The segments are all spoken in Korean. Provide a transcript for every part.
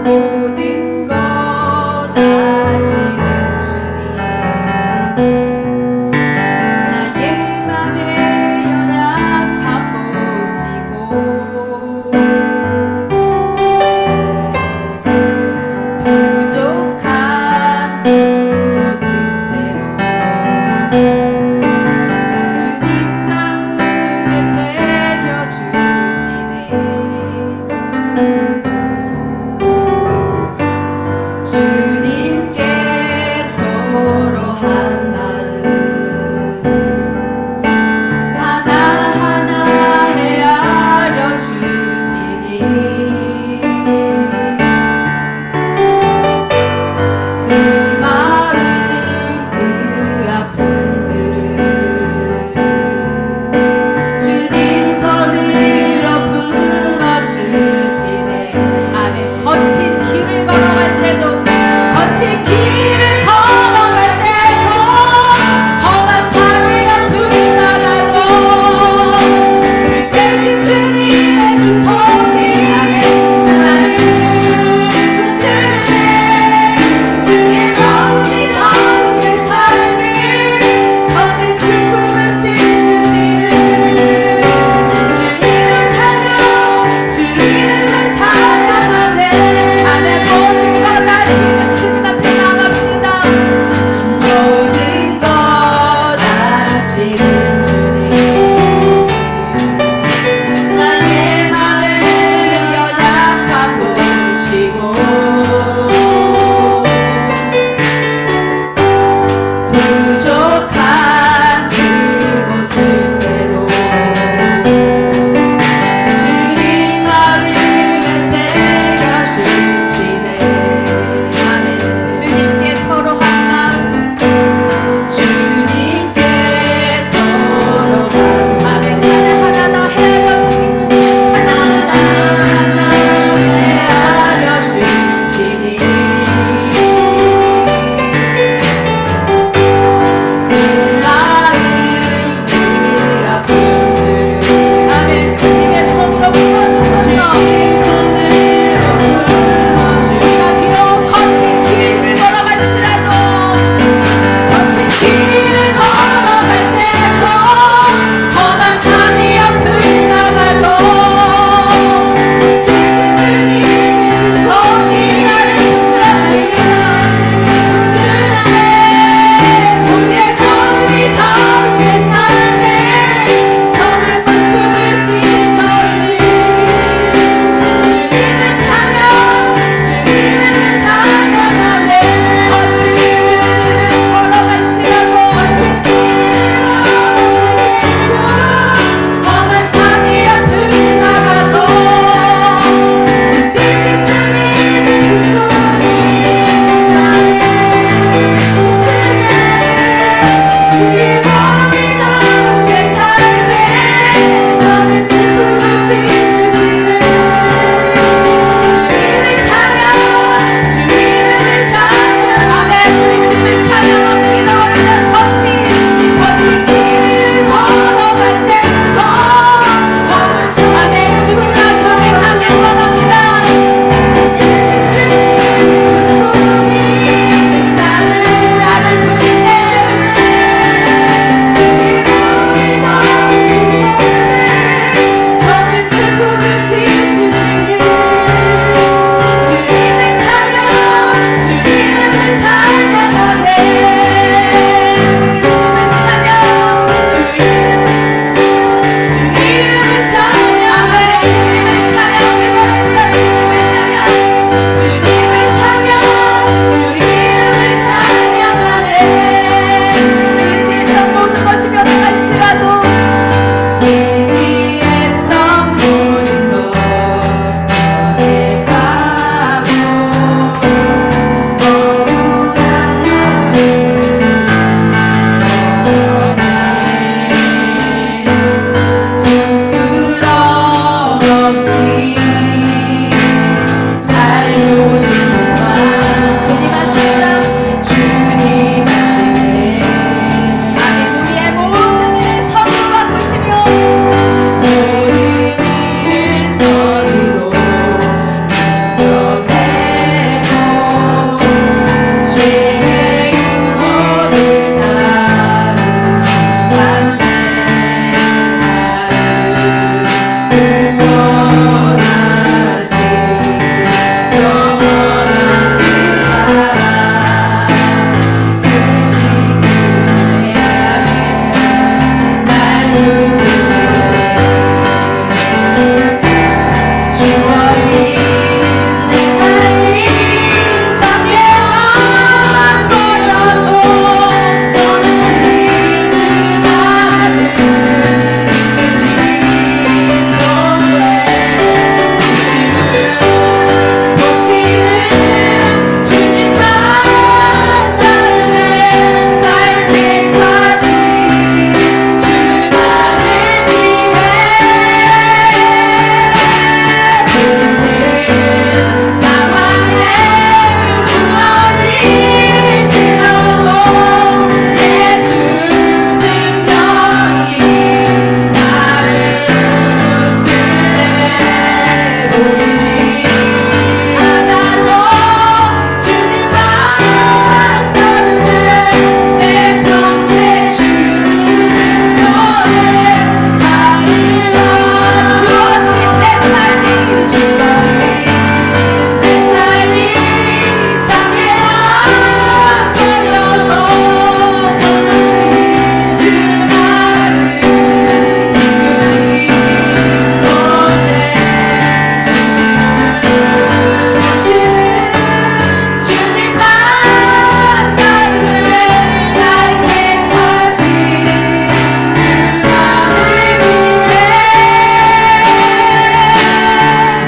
모든 것 아시는 주님, 나의 맘의 연약함 보시고 부족한 그 모습대로 주님 마음에 새겨주시네.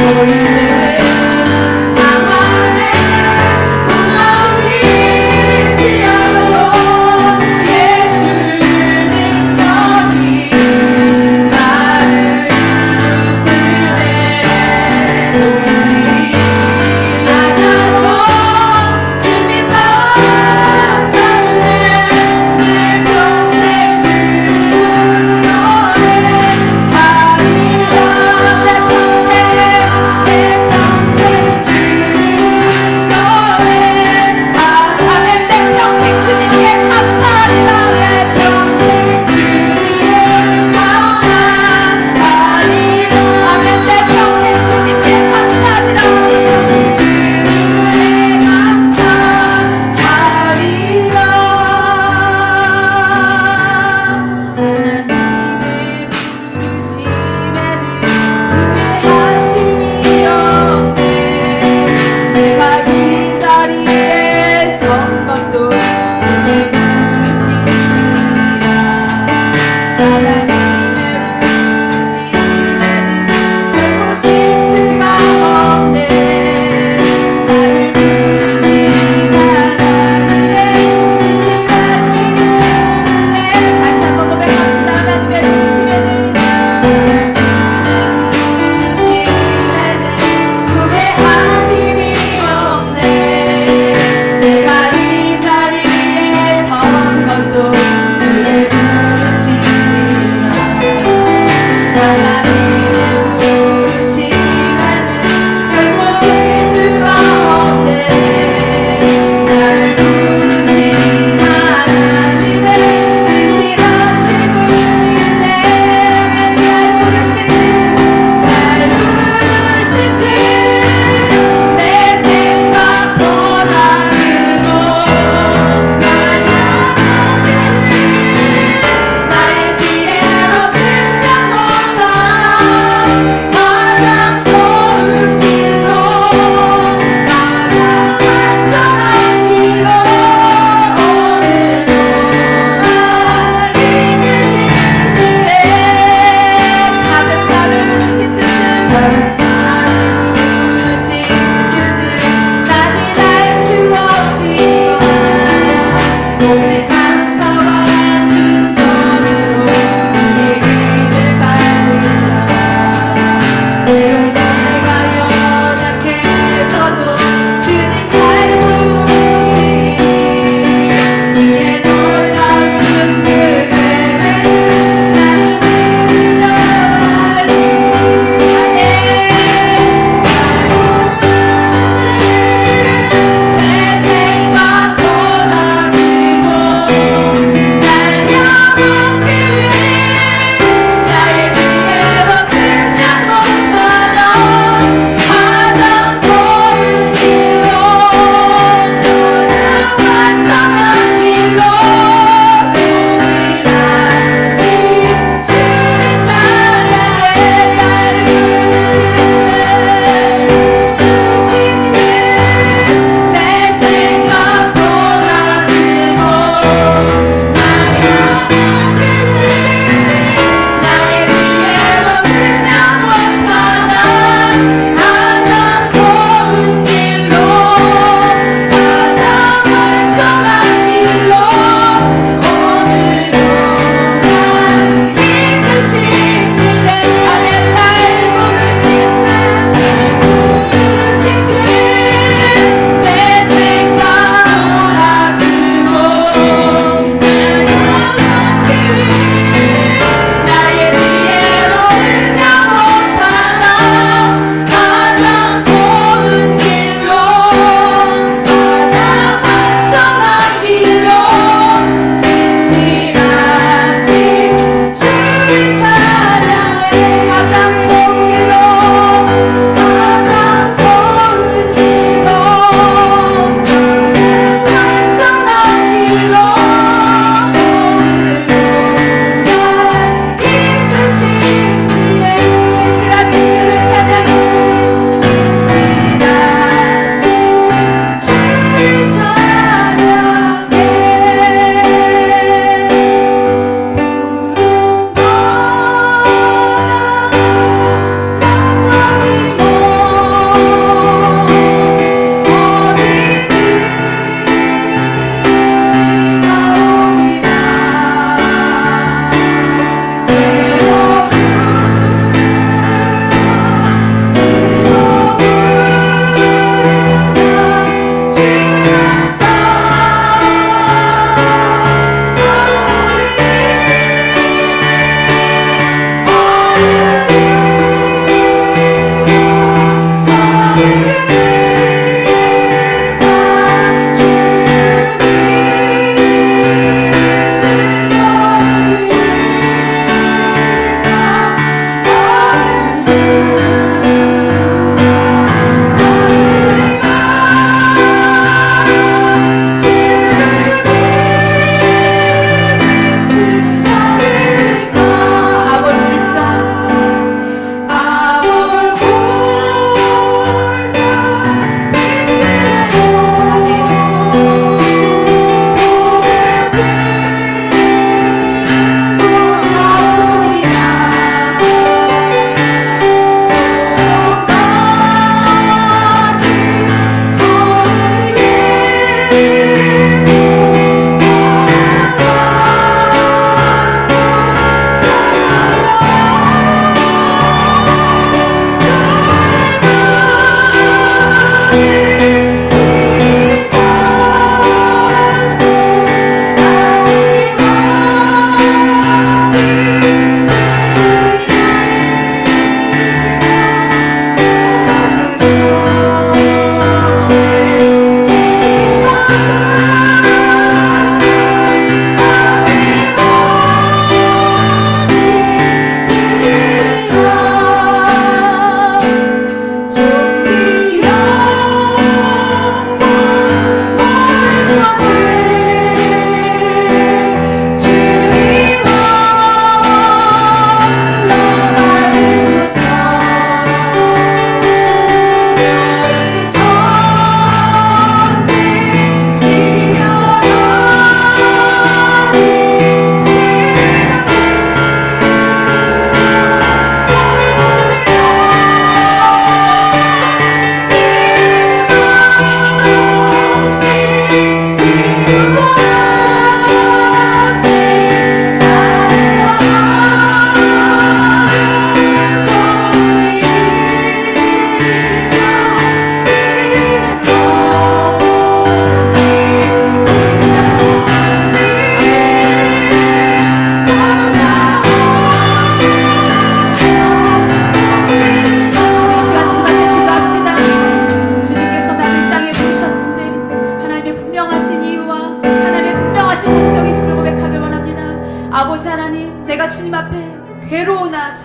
내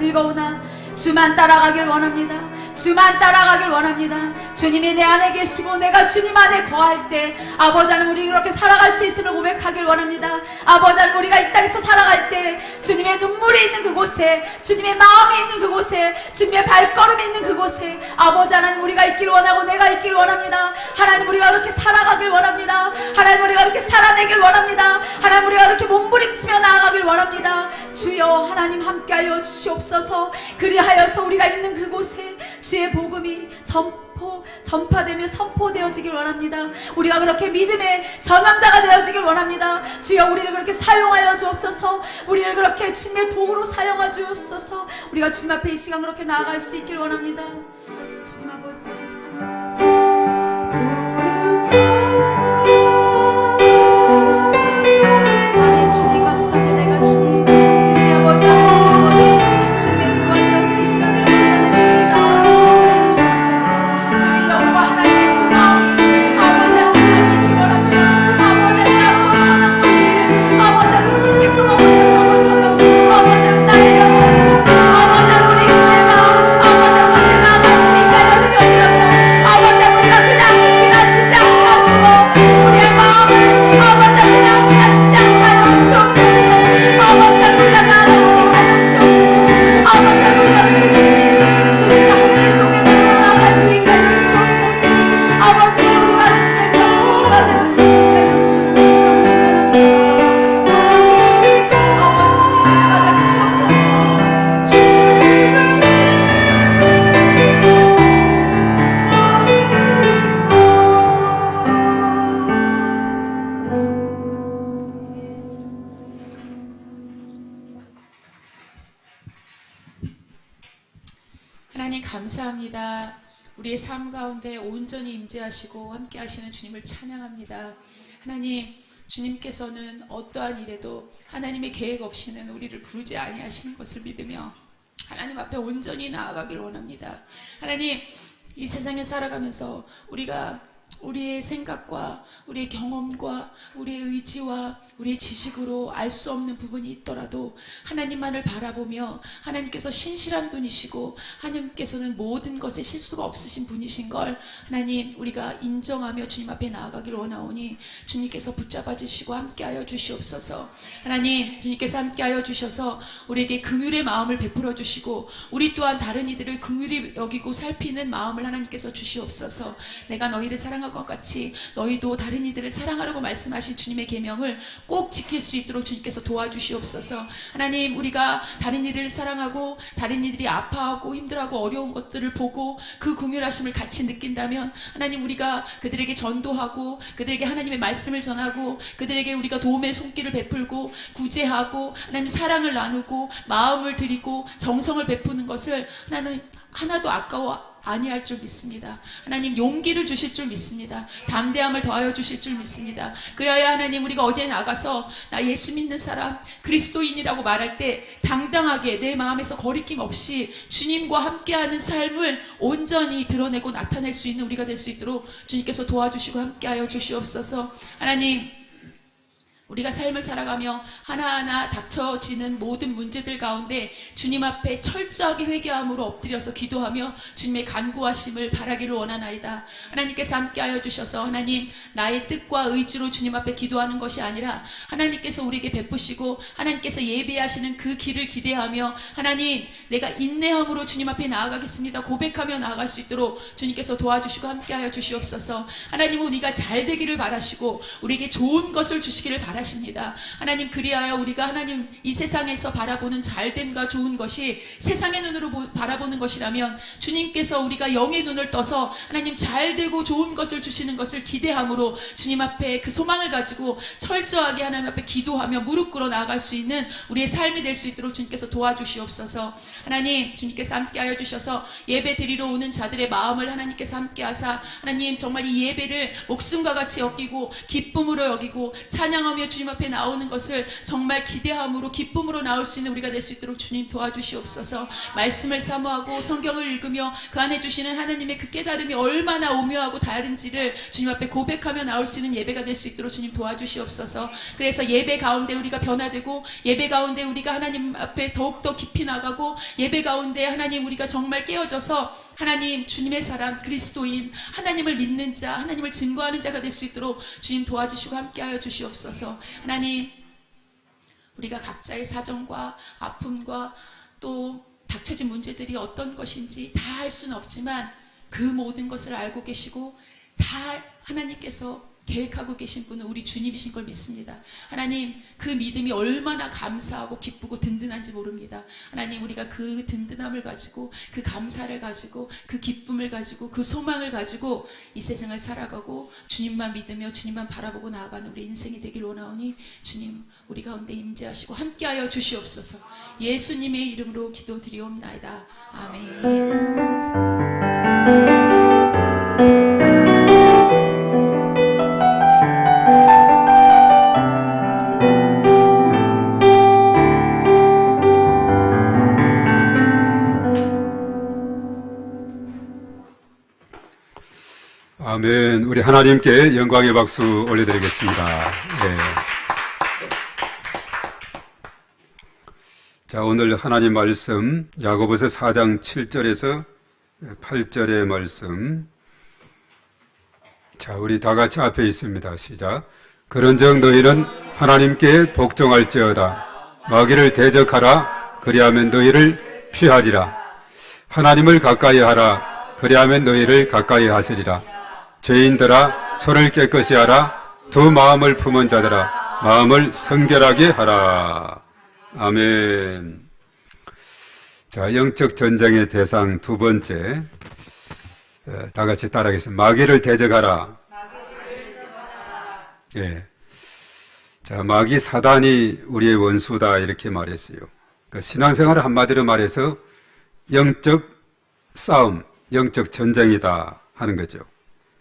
즐거우나 주만 따라가길 원합니다. 주만 따라가길 원합니다. 주님이 내 안에 계시고 내가 주님 안에 거할 때 아버지 하나님 우리 그렇게 살아갈 수 있음을 고백하길 원합니다. 아버지 하나님 우리가 이 땅에서 살아갈 때 주님의 눈물이 있는 그곳에, 주님의 마음이 있는 그곳에, 주님의 발걸음이 있는 그곳에 아버지 하나님 우리가 있길 원하고 내가 있길 원합니다. 하나님 우리가 그렇게 살아가길 원합니다. 하나님 우리가 그렇게 살아내길 원합니다. 하나님 우리가 그렇게 몸부림치며 나아가길 원합니다. 주여 하나님 함께하여 주시옵소서. 그리하여서 우리가 있는 그곳에 주의 복음이 전파되며 선포되어지길 원합니다. 우리가 그렇게 믿음의 전함자가 되어지길 원합니다. 주여 우리를 그렇게 사용하여 주옵소서. 우리를 그렇게 주님의 도구로 사용하여 주옵소서. 우리가 주님 앞에 이 시간 그렇게 나아갈 수 있길 원합니다. 주님 아버지 감사합니다. 아멘. 주님 감사합니다. 내가 주님 아버지 주님의 구원이어서 이 시간을 주님 나와주옵소서. 주의 영과 하나님의 그 마음이 아버지 하나님 원합니다. 아버지 하나님 주님 아버지 하나님 주님께서 먹으셨던 것처럼 아버지 하나님 나의 영혼 아버지 하나님 우리 의 마음 아버지 하나님 나아갈 수 있게 하여 주옵소서. 아버지 하나님 우리가 그냥 지나치지 않게 하시고 우리의 마음을 아버지 하나님 그냥 지나치지 않게 하여 주옵소서. 아버지 하나님 우리가 나아갈 수 있게 하여 주옵소서. 아버지 하나님 우리가 그 주님과 함께 동행하며 나아갈 수 있게 하여 주옵소서. 아버지 우리가 주님의 경고가 되어 주시게 하여 주옵소서. 하나님 감사합니다. 우리의 삶 가운데 온전히 임재하시고 함께 하시는 주님을 찬양합니다. 하나님, 주님께서는 어떠한 일에도 하나님의 계획 없이는 우리를 부르지 아니하시는 것을 믿으며 하나님 앞에 온전히 나아가길 원합니다. 하나님, 이 세상에 살아가면서 우리가 우리의 생각과 우리의 경험과 우리의 의지와 우리의 지식으로 알 수 없는 부분이 있더라도 하나님만을 바라보며 하나님께서 신실한 분이시고 하나님께서는 모든 것에 실수가 없으신 분이신 걸 하나님 우리가 인정하며 주님 앞에 나아가길 원하오니 주님께서 붙잡아 주시고 함께하여 주시옵소서. 하나님, 주님께서 함께하여 주셔서 우리에게 긍휼의 마음을 베풀어 주시고 우리 또한 다른 이들을 긍휼히 여기고 살피는 마음을 하나님께서 주시옵소서. 내가 너희를 사랑할 것 같이 너희도 다른 이들을 사랑하라고 말씀하신 주님의 계명을 꼭 지킬 수 있도록 주님께서 도와주시옵소서. 하나님, 우리가 다른 이들을 사랑하고 다른 이들이 아파하고 힘들어하고 어려운 것들을 보고 그 긍휼하심을 같이 느낀다면 하나님, 우리가 그들에게 전도하고 그들에게 하나님의 말씀을 전하고 그들에게 우리가 도움의 손길을 베풀고 구제하고 하나님 사랑을 나누고 마음을 드리고 정성을 베푸는 것을 하나님 하나도 아까워 아니할 줄 믿습니다. 하나님, 용기를 주실 줄 믿습니다. 담대함을 더하여 주실 줄 믿습니다. 그래야 하나님, 우리가 어디에 나가서 나 예수 믿는 사람, 그리스도인이라고 말할 때 당당하게 내 마음에서 거리낌 없이 주님과 함께하는 삶을 온전히 드러내고 나타낼 수 있는 우리가 될 수 있도록 주님께서 도와주시고 함께하여 주시옵소서. 하나님, 우리가 삶을 살아가며 하나하나 닥쳐지는 모든 문제들 가운데 주님 앞에 철저하게 회개함으로 엎드려서 기도하며 주님의 간구하심을 바라기를 원하나이다. 하나님께서 함께하여 주셔서 하나님, 나의 뜻과 의지로 주님 앞에 기도하는 것이 아니라 하나님께서 우리에게 베푸시고 하나님께서 예배하시는 그 길을 기대하며 하나님, 내가 인내함으로 주님 앞에 나아가겠습니다 고백하며 나아갈 수 있도록 주님께서 도와주시고 함께하여 주시옵소서. 하나님은 우리가 잘 되기를 바라시고 우리에게 좋은 것을 주시기를 바라십니다. 하나님, 그리하여 우리가 하나님 이 세상에서 바라보는 잘됨과 좋은 것이 세상의 눈으로 바라보는 것이라면 주님께서 우리가 영의 눈을 떠서 하나님 잘되고 좋은 것을 주시는 것을 기대함으로 주님 앞에 그 소망을 가지고 철저하게 하나님 앞에 기도하며 무릎 꿇어 나아갈 수 있는 우리의 삶이 될 수 있도록 주님께서 도와주시옵소서. 하나님, 주님께서 함께하여 주셔서 예배 드리러 오는 자들의 마음을 하나님께서 함께하사 하나님, 정말 이 예배를 목숨과 같이 여기고 기쁨으로 여기고 찬양하며 주님 앞에 나오는 것을 정말 기대함으로 기쁨으로 나올 수 있는 우리가 될 수 있도록 주님 도와주시옵소서. 말씀을 사모하고 성경을 읽으며 그 안에 주시는 하나님의 그 깨달음이 얼마나 오묘하고 다른지를 주님 앞에 고백하며 나올 수 있는 예배가 될 수 있도록 주님 도와주시옵소서. 그래서 예배 가운데 우리가 변화되고 예배 가운데 우리가 하나님 앞에 더욱더 깊이 나가고 예배 가운데 하나님 우리가 정말 깨어져서 하나님 주님의 사람 그리스도인 하나님을 믿는 자 하나님을 증거하는 자가 될 수 있도록 주님 도와주시고 함께하여 주시옵소서. 하나님 우리가 각자의 사정과 아픔과 또 닥쳐진 문제들이 어떤 것인지 다 알 수는 없지만 그 모든 것을 알고 계시고 다 하나님께서 계획하고 계신 분은 우리 주님이신 걸 믿습니다. 하나님 그 믿음이 얼마나 감사하고 기쁘고 든든한지 모릅니다. 하나님 우리가 그 든든함을 가지고 그 감사를 가지고 그 기쁨을 가지고 그 소망을 가지고 이 세상을 살아가고 주님만 믿으며 주님만 바라보고 나아가는 우리 인생이 되길 원하오니 주님 우리 가운데 임재하시고 함께하여 주시옵소서. 예수님의 이름으로 기도드리옵나이다. 아멘. 아멘. 우리 하나님께 영광의 박수 올려드리겠습니다. 네. 자, 오늘 하나님 말씀 야고보서 4장 7절에서 8절의 말씀. 자, 우리 다 같이 앞에 있습니다. 시작. 그런즉 너희는 하나님께 복종할지어다. 마귀를 대적하라. 그리하면 너희를 피하리라. 하나님을 가까이 하라. 그리하면 너희를 가까이 하시리라. 죄인들아 손을 깨끗이 하라. 두 마음을 품은 자들아 마음을 성결하게 하라. 아멘. 자, 영적 전쟁의 대상 두 번째, 다 같이 따라하겠습니다. 마귀를 대적하라. 예. 자, 마귀 사단이 우리의 원수다 이렇게 말했어요. 그러니까 신앙생활을 한마디로 말해서 영적 싸움, 영적 전쟁이다 하는 거죠.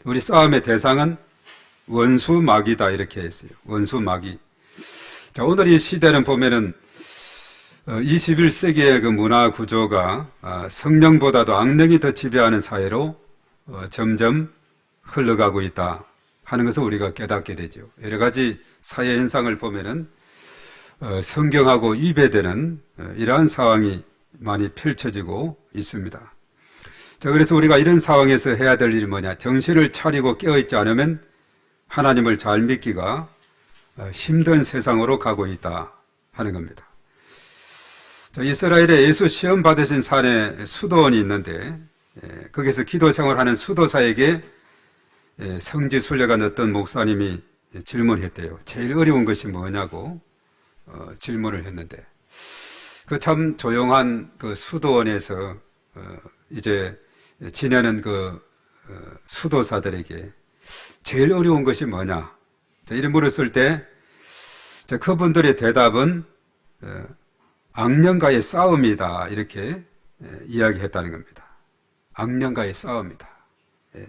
우리 싸움의 대상은 원수 마귀다 이렇게 했어요. 원수 마귀. 자, 오늘 이 시대는 보면은 21세기의 그 문화 구조가 성령보다도 악령이 더 지배하는 사회로 점점 흘러가고 있다 하는 것을 우리가 깨닫게 되죠. 여러 가지 사회 현상을 보면은 성경하고 위배되는 이러한 상황이 많이 펼쳐지고 있습니다. 자, 그래서 우리가 이런 상황에서 해야 될 일이 뭐냐? 정신을 차리고 깨어있지 않으면 하나님을 잘 믿기가 힘든 세상으로 가고 있다 하는 겁니다. 자, 이스라엘에 예수 시험 받으신 산에 수도원이 있는데 거기서 기도 생활하는 수도사에게 성지순례가 어떤 목사님이 질문했대요. 제일 어려운 것이 뭐냐고 질문을 했는데 그 참 조용한 그 수도원에서 이제 지내는 그 수도사들에게 제일 어려운 것이 뭐냐? 자, 이런 물었을 때 그분들의 대답은 악령과의 싸움이다 이렇게 이야기했다는 겁니다. 악령과의 싸움이다. 예.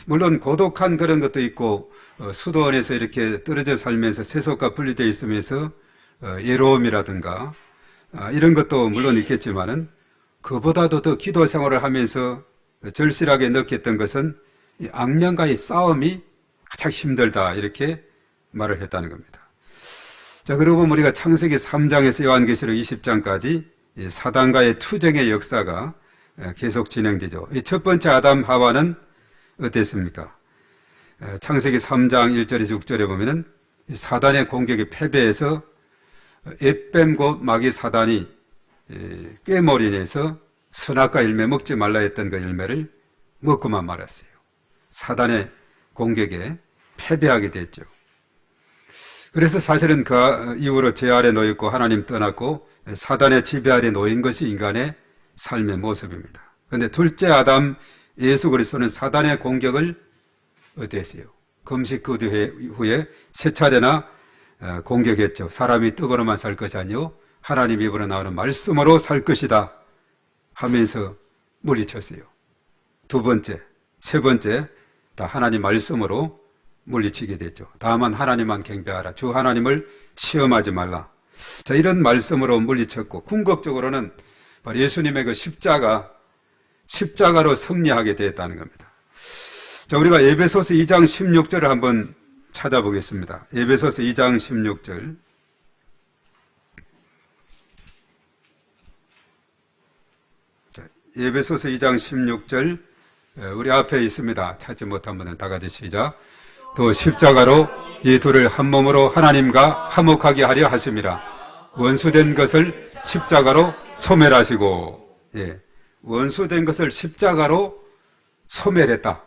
물론 고독한 그런 것도 있고 수도원에서 이렇게 떨어져 살면서 세속과 분리되어 있으면서 외로움이라든가 이런 것도 물론 있겠지만은 그보다도 더 기도 생활을 하면서 절실하게 느꼈던 것은 이 악령과의 싸움이 가장 힘들다 이렇게 말을 했다는 겁니다. 자, 그리고 우리가 창세기 3장에서 요한계시록 20장까지 사단과의 투쟁의 역사가 계속 진행되죠. 이 첫 번째 아담 하와는 어땠습니까? 창세기 3장 1절에서 6절에 보면은 사단의 공격에 패배해서 햇뱀 곧 마귀 사단이 꾀몰인해서 선악과 열매 먹지 말라 했던 그 열매를 먹고만 말았어요. 사단의 공격에 패배하게 됐죠. 그래서 사실은 그 이후로 죄 아래 놓였고 하나님 떠났고 사단의 지배 아래 놓인 것이 인간의 삶의 모습입니다. 그런데 둘째 아담 예수 그리스도는 사단의 공격을 어땠어요? 금식 그 후에 세 차례나 공격했죠. 사람이 떡으로만 살 것이 아니요 하나님 입으로 나오는 말씀으로 살 것이다 하면서 물리쳤어요. 두 번째, 세 번째 다 하나님 말씀으로 물리치게 되죠. 다만 하나님만 경배하라. 주 하나님을 시험하지 말라. 자, 이런 말씀으로 물리쳤고, 궁극적으로는 바로 예수님의 그 십자가로 승리하게 되었다는 겁니다. 자, 우리가 에베소서 2장 16절을 한번 찾아보겠습니다. 에베소서 2장 16절. 자, 에베소서 2장 16절, 우리 앞에 있습니다. 찾지 못한 분은 다 같이 시작. 또 십자가로 이 둘을 한 몸으로 하나님과 화목하게 하려 하심이라. 원수된 것을 십자가로 소멸하시고, 예, 원수된 것을 십자가로 소멸했다.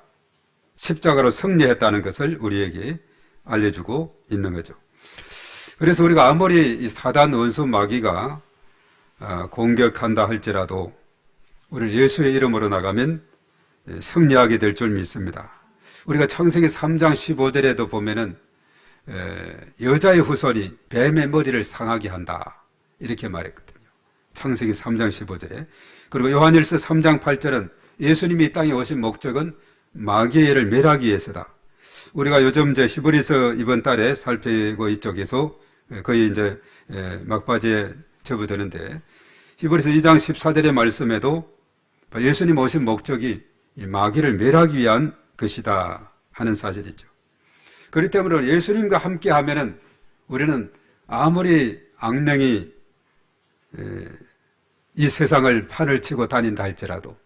십자가로 승리했다는 것을 우리에게 알려주고 있는 거죠. 그래서 우리가 아무리 이 사단 원수 마귀가 공격한다 할지라도 우리 예수의 이름으로 나가면 승리하게 될 줄 믿습니다. 우리가 창세기 3장 15절에도 보면은 여자의 후손이 뱀의 머리를 상하게 한다 이렇게 말했거든요. 창세기 3장 15절에. 그리고 요한일서 3장 8절은 예수님이 이 땅에 오신 목적은 마귀의 일을 멸하기 위해서다. 우리가 요즘 이제 히브리서 이번 달에 살피고 이쪽에서 거의 이제 막바지에 접어드는데, 히브리서 2장 14절의 말씀에도 예수님 오신 목적이 마귀를 멸하기 위한 것이다 하는 사실이죠. 그렇기 때문에 예수님과 함께 하면은 우리는 아무리 악령이 이 세상을 판을 치고 다닌다 할지라도,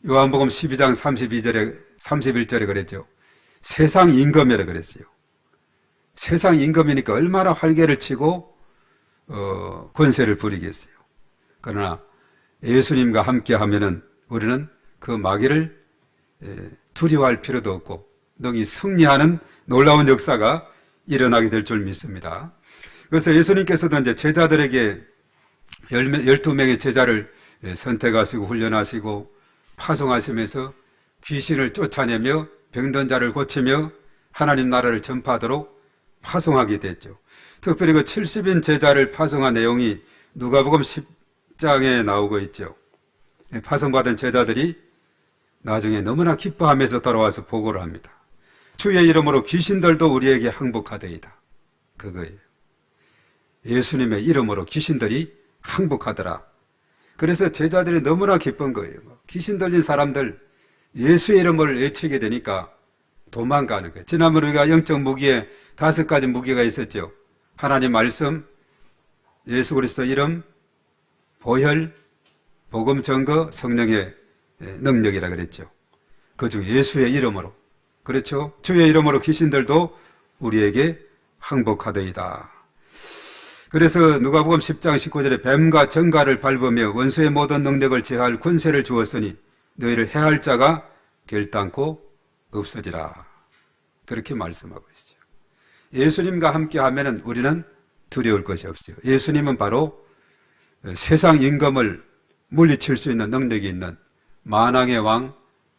요한복음 12장 31절에 그랬죠. 세상 임금이라 그랬어요. 세상 임금이니까 얼마나 활개를 치고 권세를 부리겠어요. 그러나 예수님과 함께 하면은 우리는 그 마귀를 두려워할 필요도 없고 능히 승리하는 놀라운 역사가 일어나게 될 줄 믿습니다. 그래서 예수님께서도 이제 제자들에게 12명의 제자를 선택하시고 훈련하시고 파송하시면서 귀신을 쫓아내며 병든 자를 고치며 하나님 나라를 전파하도록 파송하게 됐죠. 특별히 그 70인 제자를 파송한 내용이 누가복음 10장에 나오고 있죠. 파송받은 제자들이 나중에 너무나 기뻐하면서 돌아와서 보고를 합니다. 주의 이름으로 귀신들도 우리에게 항복하더이다. 그거예요. 예수님의 이름으로 귀신들이 항복하더라. 그래서 제자들이 너무나 기쁜 거예요. 귀신 들린 사람들 예수의 이름을 외치게 되니까 도망가는 거예요. 지난번에 우리가 영적 무기에 5가지 무기가 있었죠. 하나님 말씀, 예수 그리스도 이름, 보혈, 복음 증거, 성령의 능력이라 그랬죠. 그중 예수의 이름으로, 그렇죠. 주의 이름으로 귀신들도 우리에게 항복하더이다. 그래서 누가복음 10장 19절에 뱀과 정갈을 밟으며 원수의 모든 능력을 제할 권세를 주었으니 너희를 해할 자가 결단코 없어지라. 그렇게 말씀하고 있어요. 예수님과 함께 하면은 우리는 두려울 것이 없어요. 예수님은 바로 세상 임금을 물리칠 수 있는 능력이 있는 만왕의 왕,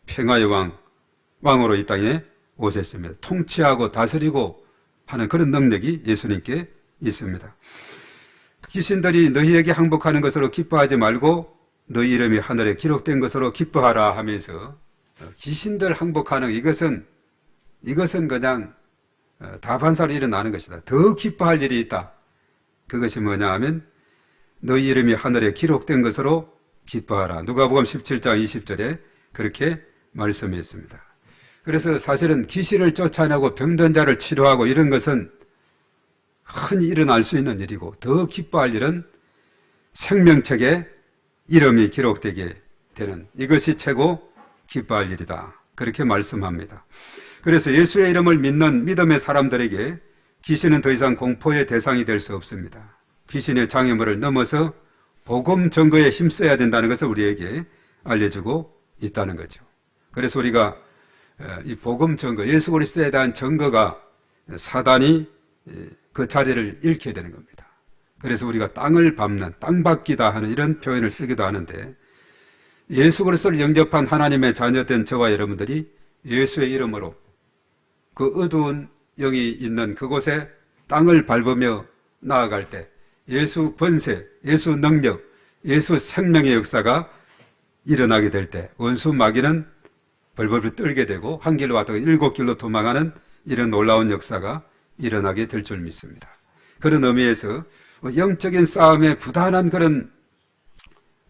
평화의 왕으로 이 땅에 오셨습니다. 통치하고 다스리고 하는 그런 능력이 예수님께 있습니다. 귀신들이 너희에게 항복하는 것으로 기뻐하지 말고 너희 이름이 하늘에 기록된 것으로 기뻐하라 하면서 귀신들 항복하는 이것은 그냥 다반사로 일어나는 것이다. 더 기뻐할 일이 있다. 그것이 뭐냐 하면 너희 이름이 하늘에 기록된 것으로 기뻐하라. 누가복음 17장 20절에 그렇게 말씀했습니다. 그래서 사실은 귀신을 쫓아내고 병든 자를 치료하고 이런 것은 흔히 일어날 수 있는 일이고, 더 기뻐할 일은 생명책에 이름이 기록되게 되는 이것이 최고 기뻐할 일이다. 그렇게 말씀합니다. 그래서 예수의 이름을 믿는 믿음의 사람들에게 귀신은 더 이상 공포의 대상이 될 수 없습니다. 귀신의 장애물을 넘어서 복음 증거에 힘써야 된다는 것을 우리에게 알려주고 있다는 거죠. 그래서 우리가 이 복음 증거, 예수 그리스도에 대한 증거가 사단이 그 자리를 잃게 되는 겁니다. 그래서 우리가 땅을 밟는, 땅밟기다 하는 이런 표현을 쓰기도 하는데, 예수 그리스도를 영접한 하나님의 자녀된 저와 여러분들이 예수의 이름으로 그 어두운 영이 있는 그곳에 땅을 밟으며 나아갈 때 예수 권세, 예수 능력, 예수 생명의 역사가 일어나게 될 때 원수 마귀는 벌벌 떨게 되고 한 길로 왔다가 7길로 도망하는 이런 놀라운 역사가 일어나게 될 줄 믿습니다. 그런 의미에서 영적인 싸움의 부단한 그런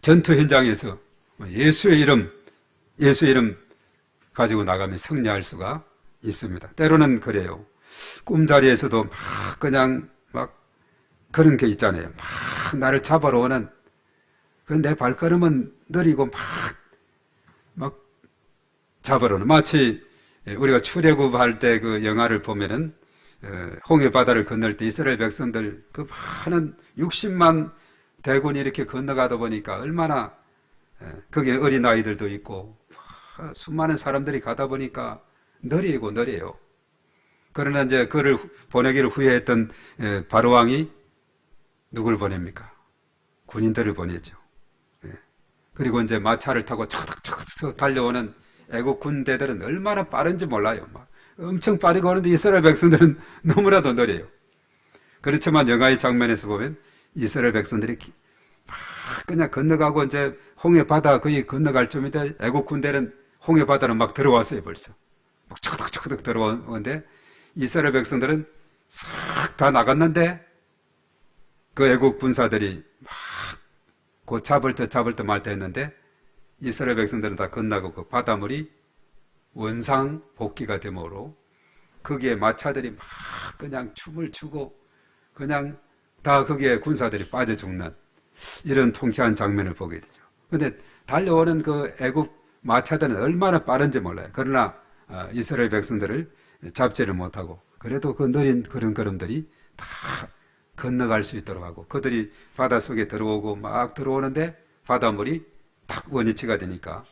전투 현장에서 예수의 이름 가지고 나가면 승리할 수가 있습니다. 때로는 그래요. 꿈자리에서도 막 그냥 막 그런 게 있잖아요. 막 나를 잡으러 오는, 그 내 발걸음은 느리고 막 잡으러 오는, 마치 우리가 출애굽할 때 그 영화를 보면은 홍해 바다를 건널 때 이스라엘 백성들 그 많은 60만 대군이 이렇게 건너가다 보니까 얼마나, 거기에 어린 아이들도 있고 수많은 사람들이 가다 보니까 느려요. 그러나 이제 그를 보내기를 후회했던 바로왕이 누굴 보냅니까? 군인들을 보내죠. 그리고 이제 마차를 타고 척척척 달려오는 애국 군대들은 얼마나 빠른지 몰라요. 막 엄청 빠르게 오는데 이스라엘 백성들은 너무나도 느려요. 그렇지만 영화의 장면에서 보면 이스라엘 백성들이 막 그냥 건너가고 이제 홍해 바다 거의 건너갈 쯤인데 애국 군대는 홍해 바다로 막 들어왔어요. 벌써 막 초덕초덕 들어오는데 이스라엘 백성들은 싹 다 나갔는데 그 애국 군사들이 막 곧 잡을 듯 말 듯 했는데 이스라엘 백성들은 다 건너고 그 바닷물이 원상 복귀가 되므로 거기에 마차들이 막 그냥 춤을 추고 그냥 다 거기에 군사들이 빠져 죽는 이런 통쾌한 장면을 보게 되죠. 그런데 달려오는 그 애국 마차들은 얼마나 빠른지 몰라요. 그러나 이스라엘 백성들을 잡지를 못하고 그래도 그 느린 그런 걸음들이 다 건너갈 수 있도록 하고 그들이 바닷속에 들어오고 막 들어오는데 바닷물이 탁 원위치가 되니까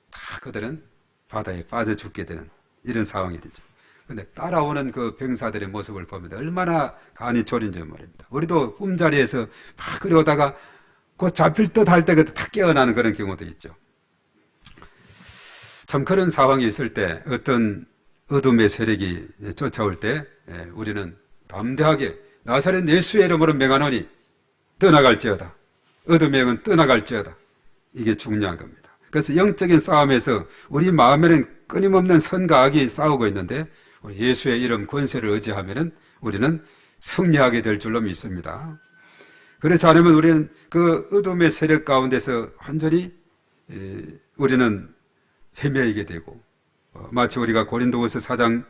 다 그들은 바다에 빠져 죽게 되는 이런 상황이 되죠. 그런데 따라오는 그 병사들의 모습을 보면 얼마나 간이 졸인지 모릅니다. 우리도 꿈자리에서 막 그러다가 곧 잡힐 듯 할 때 탁 깨어나는 그런 경우도 있죠. 참 그런 상황이 있을 때 어떤 어둠의 세력이 쫓아올 때 우리는 담대하게 나사렛 예수의 이름으로 명하노니 떠나갈지어다. 어둠의 영은 떠나갈지어다. 이게 중요한 겁니다. 그래서 영적인 싸움에서 우리 마음에는 끊임없는 선과 악이 싸우고 있는데 예수의 이름 권세를 의지하면 우리는 승리하게 될 줄로 믿습니다. 그렇지 않으면 우리는 그 어둠의 세력 가운데서 완전히 우리는 헤매이게 되고 마치 우리가 고린도후서 4장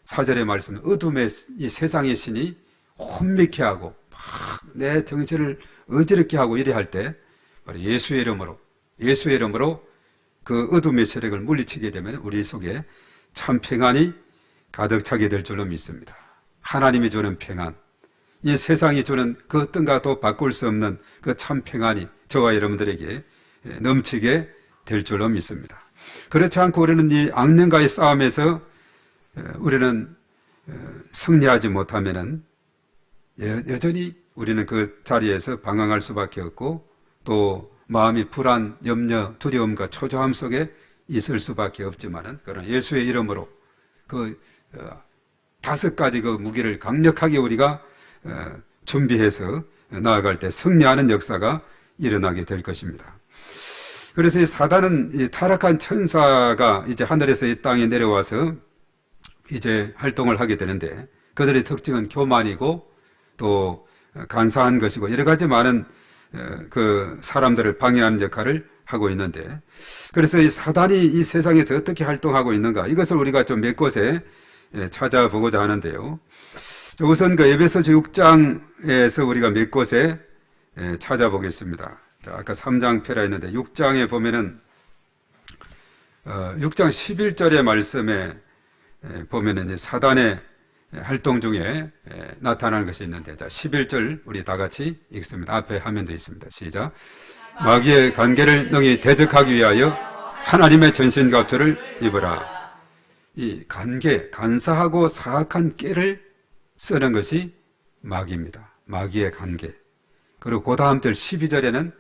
4절의 말씀 어둠의 이 세상의 신이 혼미케 하고 막 내 정신을 어지럽게 하고 이래 할 때 예수의 이름으로 그 어둠의 세력을 물리치게 되면 우리 속에 참 평안이 가득 차게 될 줄로 믿습니다. 하나님이 주는 평안, 이 세상이 주는 그 어떤 가도 바꿀 수 없는 그 참 평안이 저와 여러분들에게 넘치게 될 줄로 믿습니다. 그렇지 않고 우리는 이 악령과의 싸움에서 우리는 승리하지 못하면은 여전히 우리는 그 자리에서 방황할 수밖에 없고 또 마음이 불안, 염려, 두려움과 초조함 속에 있을 수밖에 없지만은 그러나 예수의 이름으로 그 5가지 그 무기를 강력하게 우리가 준비해서 나아갈 때 승리하는 역사가 일어나게 될 것입니다. 그래서 이 사단은 이 타락한 천사가 이제 하늘에서 이 땅에 내려와서 이제 활동을 하게 되는데 그들의 특징은 교만이고 또 간사한 것이고 여러 가지 많은 그 사람들을 방해하는 역할을 하고 있는데 그래서 이 사단이 이 세상에서 어떻게 활동하고 있는가 이것을 우리가 좀 몇 곳에 찾아보고자 하는데요. 우선 그 에베소서 6장에서 우리가 몇 곳에 찾아보겠습니다. 자, 아까 3장 펴라 했는데 6장에 보면은 6장 11절의 말씀에 보면은 사단의 활동 중에 나타나는 것이 있는데 자 11절 우리 다 같이 읽습니다. 앞에 화면도 있습니다. 시작. 마귀의 관계를 능히 대적하기 위하여 하나님의 전신갑주를 입으라. 이 관계, 간사하고 사악한 꾀를 쓰는 것이 마귀입니다. 마귀의 관계. 그리고 그 다음 절 12절에는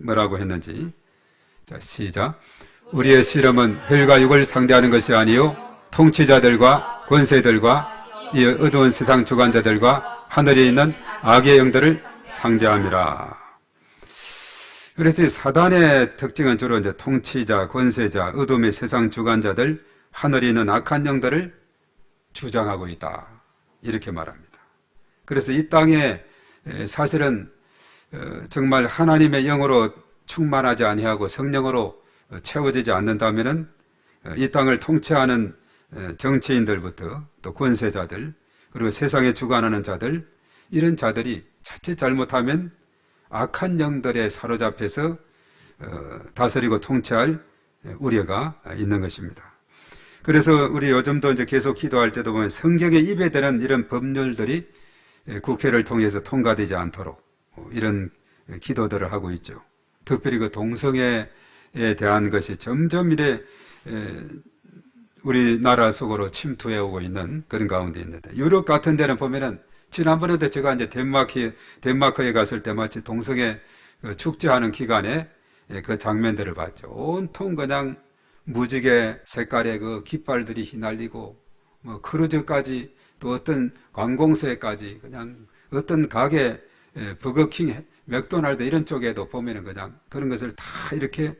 뭐라고 했는지 자 시작. 우리의 씨름은 혈과 육을 상대하는 것이 아니요 통치자들과 권세들과 이 어두운 세상 주관자들과 하늘에 있는 악의 영들을 상대함이라. 그래서 사단의 특징은 주로 이제 통치자, 권세자, 어둠의 세상 주관자들, 하늘에 있는 악한 영들을 주장하고 있다. 이렇게 말합니다. 그래서 이 땅에 사실은 정말 하나님의 영으로 충만하지 아니하고 성령으로 채워지지 않는다면은 이 땅을 통치하는 정치인들부터 또 권세자들 그리고 세상에 주관하는 자들 이런 자들이 자칫 잘못하면 악한 영들에 사로잡혀서 다스리고 통치할 우려가 있는 것입니다. 그래서 우리 요즘도 이제 계속 기도할 때도 보면 성경에 입에 드는 이런 법률들이 국회를 통해서 통과되지 않도록 이런 기도들을 하고 있죠. 특별히 그 동성애에 대한 것이 점점 이래 우리나라 속으로 침투해 오고 있는 그런 가운데 있는데 유럽 같은 데는 보면은 지난번에도 제가 이제 덴마크에 갔을 때 마치 동성애 축제하는 기간에 그 장면들을 봤죠. 온통 그냥 무지개 색깔의 그 깃발들이 휘날리고 뭐 크루즈까지 또 어떤 관공서에까지 그냥 어떤 가게 버거킹, 맥도날드 이런 쪽에도 보면은 그냥 그런 것을 다 이렇게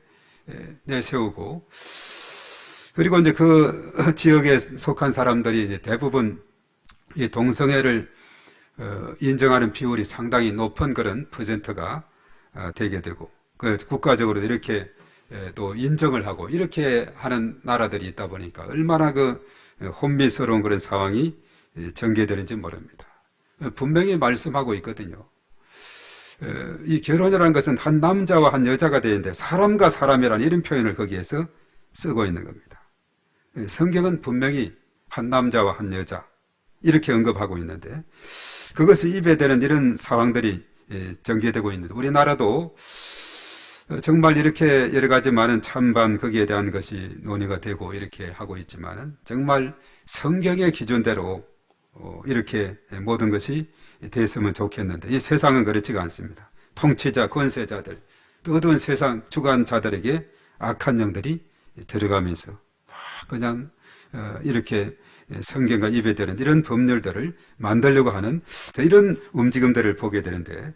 내세우고 그리고 이제 그 지역에 속한 사람들이 이제 대부분 이 동성애를 인정하는 비율이 상당히 높은 그런 퍼센트가 되게 되고 그 국가적으로 이렇게 또 인정을 하고 이렇게 하는 나라들이 있다 보니까 얼마나 그 혼미스러운 그런 상황이 전개되는지 모릅니다. 분명히 말씀하고 있거든요. 이 결혼이라는 것은 한 남자와 한 여자가 되는데 사람과 사람이라는 이런 표현을 거기에서 쓰고 있는 겁니다. 성경은 분명히 한 남자와 한 여자 이렇게 언급하고 있는데 그것을 입에 대는 이런 상황들이 전개되고 있는데 우리나라도 정말 이렇게 여러 가지 많은 찬반 거기에 대한 것이 논의가 되고 이렇게 하고 있지만은 정말 성경의 기준대로 이렇게 모든 것이 됐으면 좋겠는데 이 세상은 그렇지가 않습니다. 통치자, 권세자들, 또 어두운 세상 주관자들에게 악한 영들이 들어가면서 그냥 이렇게 성경과 입에 대는 이런 법률들을 만들려고 하는 이런 움직임들을 보게 되는데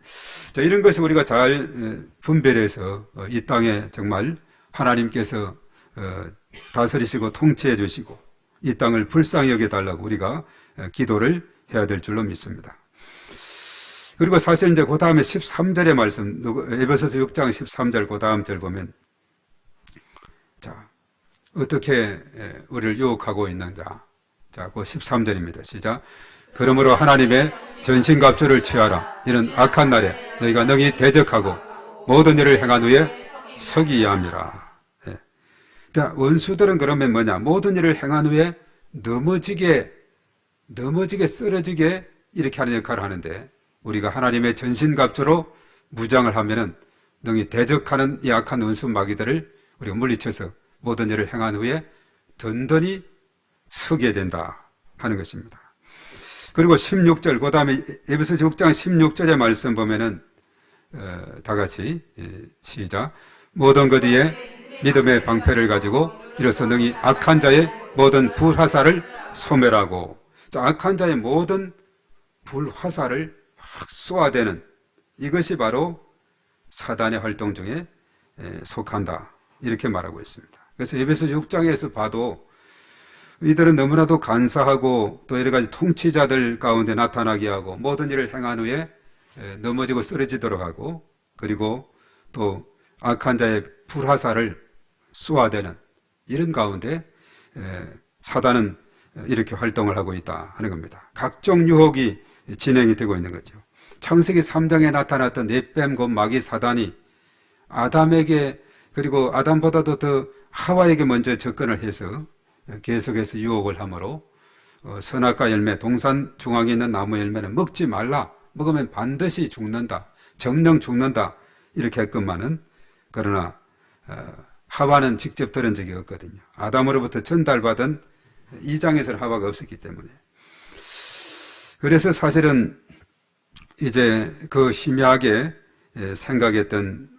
이런 것을 우리가 잘 분별해서 이 땅에 정말 하나님께서 다스리시고 통치해 주시고 이 땅을 불쌍히 여겨달라고 우리가 기도를 해야 될 줄로 믿습니다. 그리고 사실 이제 그 다음에 13절의 말씀, 에베소서 6장 13절 그 다음 절 보면 자, 어떻게 우리를 유혹하고 있는가? 자, 그 13절입니다. 시작. 그러므로 하나님의 전신갑주를 취하라. 이런 악한 날에 너희가 능히 대적하고 모든 일을 행한 후에 서기 함이라. 예. 원수들은 그러면 뭐냐? 모든 일을 행한 후에 넘어지게 쓰러지게 이렇게 하는 역할을 하는데 우리가 하나님의 전신갑주로 무장을 하면은 능히 대적하는 이 악한 원수 마귀들을 우리가 물리쳐서 모든 일을 행한 후에 든든히 서게 된다 하는 것입니다. 그리고 16절, 그 다음에 에베소서 6장 16절의 말씀 보면은 다 같이 시작. 모든 것 위에 믿음의 방패를 가지고 이로써 능히 악한 자의 모든 불화살을 소멸하고 자, 악한 자의 모든 불화살을 확 쏘아대는 이것이 바로 사단의 활동 중에 속한다 이렇게 말하고 있습니다. 그래서 에베소서 6장에서 봐도 이들은 너무나도 간사하고 또 여러 가지 통치자들 가운데 나타나게 하고 모든 일을 행한 후에 넘어지고 쓰러지도록 하고 그리고 또 악한 자의 불화살을 쏘아대는 이런 가운데 사단은 이렇게 활동을 하고 있다 하는 겁니다. 각종 유혹이 진행이 되고 있는 거죠. 창세기 3장에 나타났던 넷뱀 곧 마귀 사단이 아담에게 그리고 아담보다도 더 하와에게 먼저 접근을 해서 계속해서 유혹을 하므로 선악과 열매, 동산 중앙에 있는 나무 열매는 먹지 말라. 먹으면 반드시 죽는다. 정령 죽는다. 이렇게 했건만은 그러나 하와는 직접 들은 적이 없거든요. 아담으로부터 전달받은 이 장에서는 하와가 없었기 때문에 그래서 사실은 이제 그 희미하게 생각했던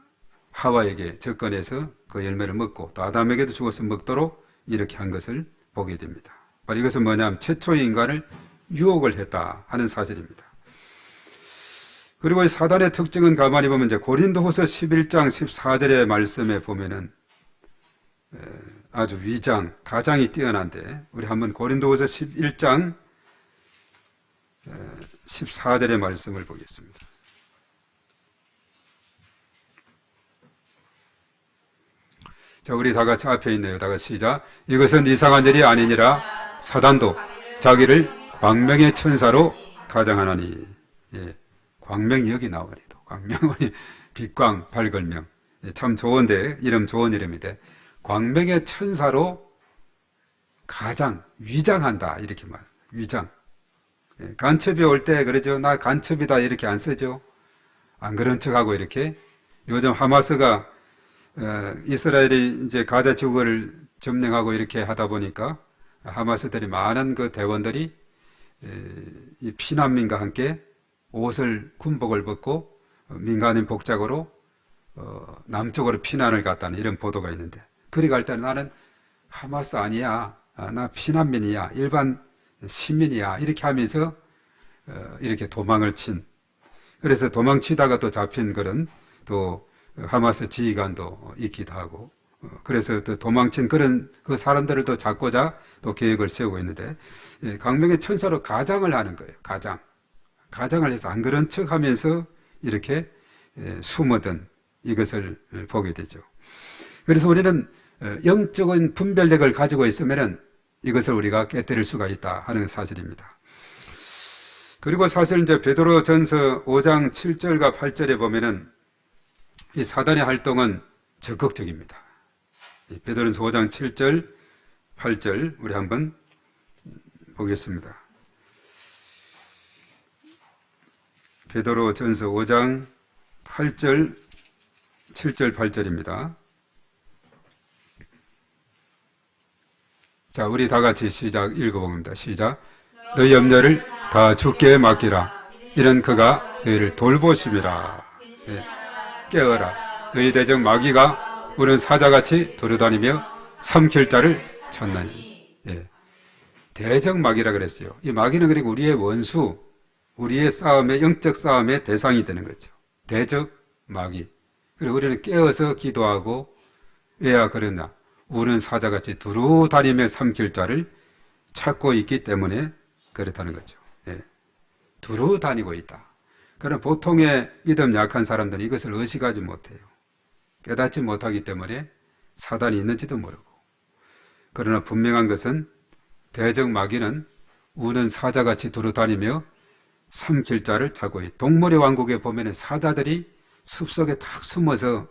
하와에게 접근해서 그 열매를 먹고 또 아담에게도 주어서 먹도록 이렇게 한 것을 보게 됩니다. 바로 이것은 뭐냐면 최초의 인간을 유혹을 했다 하는 사실입니다. 그리고 이 사단의 특징은 가만히 보면 이제 고린도후서 11장 14절의 말씀에 보면은 아주 위장, 가장이 뛰어난데 우리 한번 고린도후서 11장 14절의 말씀을 보겠습니다. 자, 우리 다 같이 앞에 있네요. 다 같이 시작. 이것은 이상한 일이 아니니라 사단도 자기를 광명의 천사로 가장하나니. 예, 광명이 여기 나오니 또 광명이 빛광 발걸명. 예, 참 좋은데 이름 좋은 이름인데 광명의 천사로 가장 위장한다 이렇게 말. 위장. 예, 간첩이 올 때 그러죠. 나 간첩이다 이렇게 안 쓰죠. 안 그런 척하고 이렇게 요즘 하마스가 이스라엘이 이제 가자 지구를 점령하고 이렇게 하다 보니까 하마스들이 많은 그 대원들이 이 피난민과 함께 옷을 군복을 벗고 민간인 복장으로 남쪽으로 피난을 갔다는 이런 보도가 있는데 그리 갈 때는 나는 하마스 아니야, 나 피난민이야, 일반 시민이야 이렇게 하면서 이렇게 도망을 친. 그래서 도망치다가 또 잡힌 그런 또 하마스 지휘관도 있기도 하고 그래서 또 도망친 그런 그 사람들을 또 잡고자 또 계획을 세우고 있는데 광명의 천사로 가장을 하는 거예요. 가장을 해서 안 그런 척 하면서 이렇게 숨어든 이것을 보게 되죠. 그래서 우리는 영적인 분별력을 가지고 있으면 이것을 우리가 깨뜨릴 수가 있다 하는 사실입니다. 그리고 사실 이제 베드로전서 5장 7절과 8절에 보면은 이 사단의 활동은 적극적입니다. 베드로전서 5장 7절, 8절 우리 한번 보겠습니다. 베드로전서 5장 8절, 7절, 8절입니다. 자, 우리 다 같이 시작 읽어봅니다. 시작. 너희 염려를 다 주께 맡기라. 이는 그가 너희를 돌보심이라. 예. 깨어라. 너희 대적 마귀가 우는 사자같이 돌아다니며 삼킬 자를 찾나니. 예. 대적 마귀라 그랬어요. 이 마귀는 그리고 우리의 원수, 우리의 싸움의 영적 싸움의 대상이 되는 거죠. 대적 마귀. 그리고 우리는 깨어서 기도하고 왜야 그러나 우는 사자같이 두루 다니며 삼킬 자를 찾고 있기 때문에 그렇다는 거죠. 예. 두루 다니고 있다. 그러나 보통의 믿음 약한 사람들은 이것을 의식하지 못해요. 깨닫지 못하기 때문에 사단이 있는지도 모르고. 그러나 분명한 것은 대적 마귀는 우는 사자같이 두루 다니며 삼킬 자를 찾고 있다. 동물의 왕국에 보면 사자들이 숲속에 딱 숨어서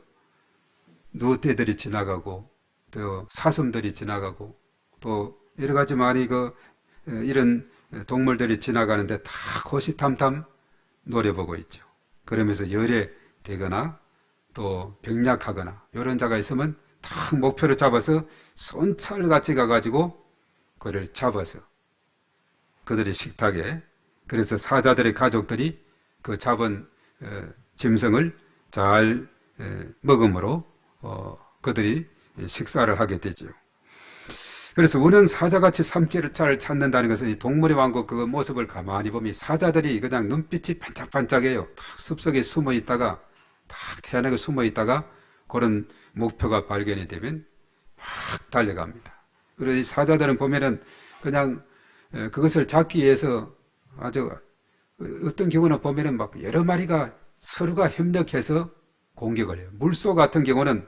누떼들이 지나가고 또 사슴들이 지나가고 또 여러 가지 많이 이런 동물들이 지나가는데 다 호시탐탐 노려보고 있죠. 그러면서 열애되거나 또 병약하거나 이런 자가 있으면 딱 목표를 잡아서 손찰같이 가가지고 그를 잡아서 그들의 식탁에 그래서 사자들의 가족들이 그 잡은 짐승을 잘 먹음으로 그들이 식사를 하게 되죠. 그래서 우는 사자같이 삼키를 잘 찾는다는 것은 이 동물의 왕국 그 모습을 가만히 보면 사자들이 그냥 눈빛이 반짝반짝해요. 딱 숲속에 숨어 있다가 딱 태연하게 숨어 있다가 그런 목표가 발견이 되면 막 달려갑니다. 그래서 이 사자들은 보면은 그냥 그것을 잡기 위해서 아주 어떤 경우는 보면은 막 여러 마리가 서로가 협력해서 공격을 해요. 물소 같은 경우는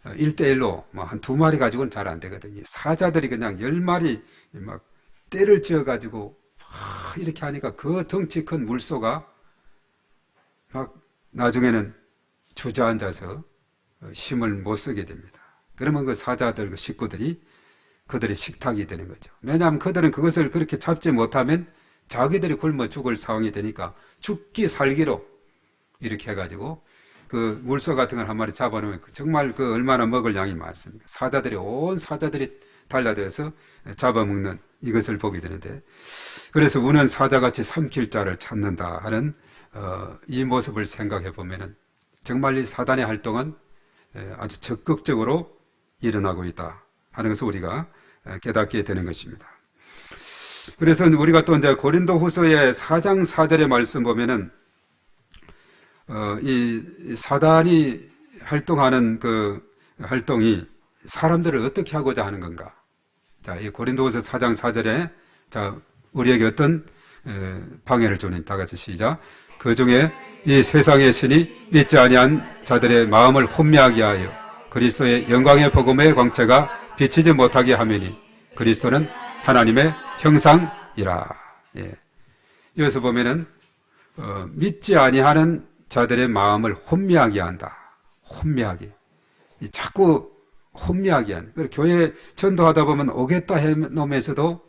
1대1로 뭐 한 2마리 가지고는 잘 안 되거든요. 사자들이 그냥 10마리 막 떼를 지어 가지고 이렇게 하니까 그 덩치 큰 물소가 막 나중에는 주저앉아서 힘을 못 쓰게 됩니다. 그러면 그 사자들 그 식구들이 그들의 식탁이 되는 거죠. 왜냐하면 그들은 그것을 그렇게 잡지 못하면 자기들이 굶어 죽을 상황이 되니까 죽기 살기로 이렇게 해가지고 그 물소 같은 걸 한 마리 잡아놓으면 정말 그 얼마나 먹을 양이 많습니까? 온 사자들이 달려들어서 잡아먹는 이것을 보게 되는데 그래서 우는 사자같이 삼킬 자를 찾는다 하는 이 모습을 생각해 보면은 정말 이 사단의 활동은 아주 적극적으로 일어나고 있다 하는 것을 우리가 깨닫게 되는 것입니다. 그래서 우리가 또 이제 고린도후서의 4장 4절의 말씀 보면은 이 사단이 활동하는 그 활동이 사람들을 어떻게 하고자 하는 건가? 자, 이 고린도후서 4장 4절에 자, 우리에게 어떤 방해를 주는 다 같이 시작. 그 중에 이 세상의 신이 믿지 아니한 자들의 마음을 혼미하게 하여 그리스도의 영광의 복음의 광채가 비치지 못하게 하매니 그리스도는 하나님의 형상이라. 예. 여기서 보면은 믿지 아니하는 자들의 마음을 혼미하게 한다. 혼미하게. 자꾸 혼미하게 하는. 그리고 교회 전도하다 보면 오겠다 해놓으면서도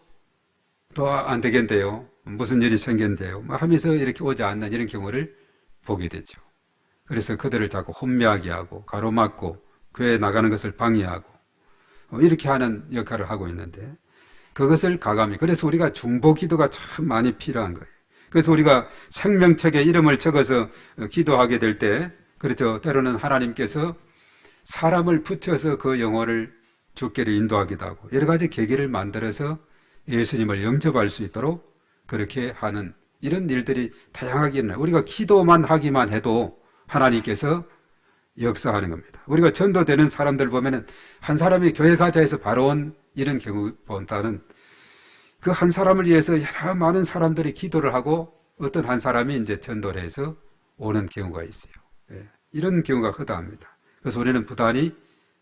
또 안 되겠는데요. 무슨 일이 생겼는데요. 뭐 하면서 이렇게 오지 않는 이런 경우를 보게 되죠. 그래서 그들을 자꾸 혼미하게 하고 가로막고 교회에 나가는 것을 방해하고 이렇게 하는 역할을 하고 있는데 그것을 가감히 그래서 우리가 중보 기도가 참 많이 필요한 거예요. 그래서 우리가 생명책에 이름을 적어서 기도하게 될 때 그렇죠. 때로는 하나님께서 사람을 붙여서 그 영혼을 주께로 인도하기도 하고 여러 가지 계기를 만들어서 예수님을 영접할 수 있도록 그렇게 하는 이런 일들이 다양하게 일어나요. 우리가 기도만 하기만 해도 하나님께서 역사하는 겁니다. 우리가 전도되는 사람들 보면은 한 사람이 교회 가자 해서 바로 온 이런 경우보다는 그 한 사람을 위해서 여러 많은 사람들이 기도를 하고 어떤 한 사람이 이제 전도를 해서 오는 경우가 있어요. 예, 이런 경우가 허다합니다. 그래서 우리는 부단히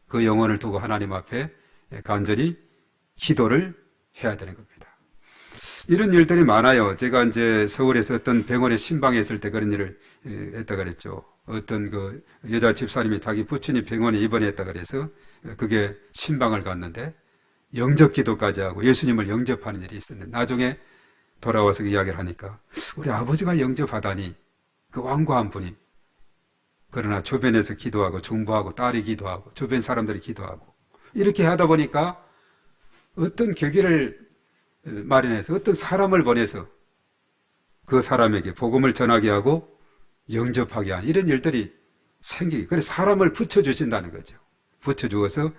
그 영혼을 두고 하나님 앞에 간절히 기도를 해야 되는 겁니다. 이런 일들이 많아요. 제가 이제 서울에서 어떤 병원에 신방에 있을 때 그런 일을 했다 그랬죠. 어떤 그 여자 집사님이 자기 부친이 병원에 입원했다 그래서 그게 신방을 갔는데 영접 기도까지 하고 예수님을 영접하는 일이 있었는데 나중에 돌아와서 그 이야기를 하니까 우리 아버지가 영접하다니 그 완고한 분이 그러나 주변에서 기도하고 중보하고 딸이 기도하고 주변 사람들이 기도하고 이렇게 하다 보니까 어떤 계기를 마련해서 어떤 사람을 보내서 그 사람에게 복음을 전하게 하고 영접하게 하는 이런 일들이 생기게 그래서 사람을 붙여주신다는 거죠. 붙여주어서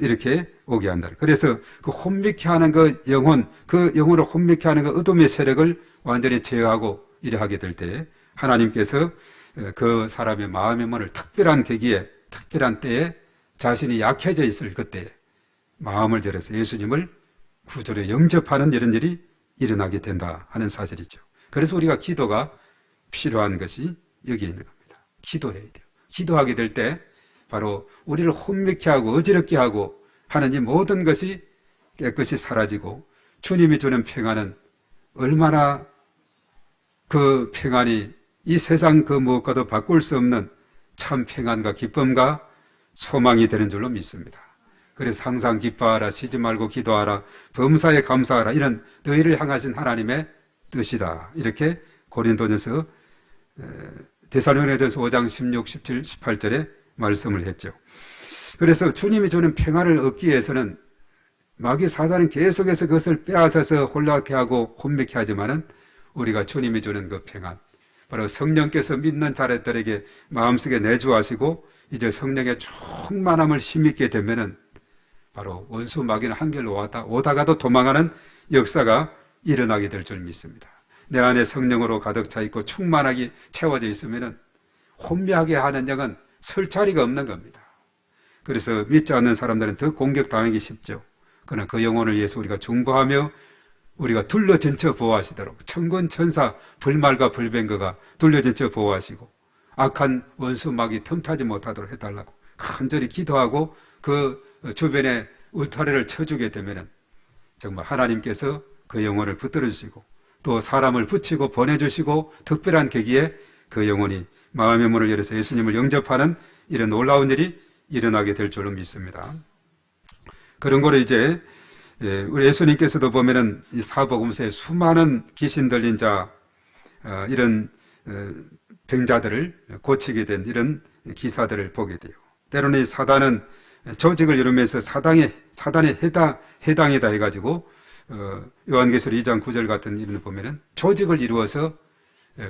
이렇게 오게 한다. 그래서 그 혼미케 하는 그 영혼을 혼미케 하는 그 어둠의 세력을 완전히 제어하고 이래 하게 될 때 하나님께서 그 사람의 마음의 문을 특별한 계기에 특별한 때에 자신이 약해져 있을 그때 마음을 들여서 예수님을 구주로 영접하는 이런 일이 일어나게 된다 하는 사실이죠. 그래서 우리가 기도가 필요한 것이 여기 있는 겁니다. 기도해야 돼요. 기도하게 될 때 바로 우리를 혼미케 하고 어지럽게 하고 하는 이 모든 것이 깨끗이 사라지고 주님이 주는 평안은 얼마나 그 평안이 이 세상 그 무엇과도 바꿀 수 없는 참 평안과 기쁨과 소망이 되는 줄로 믿습니다. 그래서 항상 기뻐하라, 쉬지 말고 기도하라, 범사에 감사하라 이런 너희를 향하신 하나님의 뜻이다. 이렇게 고린도전서 데살로니가전서 5장 16, 17, 18절에 말씀을 했죠. 그래서 주님이 주는 평안을 얻기 위해서는 마귀 사단은 계속해서 그것을 빼앗아서 혼란케 하고 혼미케 하지만은 우리가 주님이 주는 그 평안 바로 성령께서 믿는 자들에게 마음속에 내주하시고 이제 성령의 충만함을 힘있게 되면은 바로 원수 마귀는 한결로 오다가도 도망하는 역사가 일어나게 될 줄 믿습니다. 내 안에 성령으로 가득 차 있고 충만하게 채워져 있으면은 혼미하게 하는 영은 설 자리가 없는 겁니다. 그래서 믿지 않는 사람들은 더 공격당하기 쉽죠. 그러나 그 영혼을 위해서 우리가 중보하며 우리가 둘러진 척 보호하시도록 천군 천사 불말과 불병거가 둘러진 척 보호하시고 악한 원수 마귀 틈타지 못하도록 해달라고 간절히 기도하고 그 주변에 울타리를 쳐주게 되면은 정말 하나님께서 그 영혼을 붙들어 주시고 또 사람을 붙이고 보내주시고 특별한 계기에 그 영혼이 마음의 문을 열어서 예수님을 영접하는 이런 놀라운 일이 일어나게 될 줄로 믿습니다. 그런 거를 이제 우리 예수님께서도 보면은 이 사복음서에 수많은 귀신 들린 자 이런 병자들을 고치게 된 이런 기사들을 보게 돼요. 때로는 이 사단은 조직을 이루면서 사단에 해당이다 해가지고 요한계시록 2장 9절 같은 이런 데 보면은 조직을 이루어서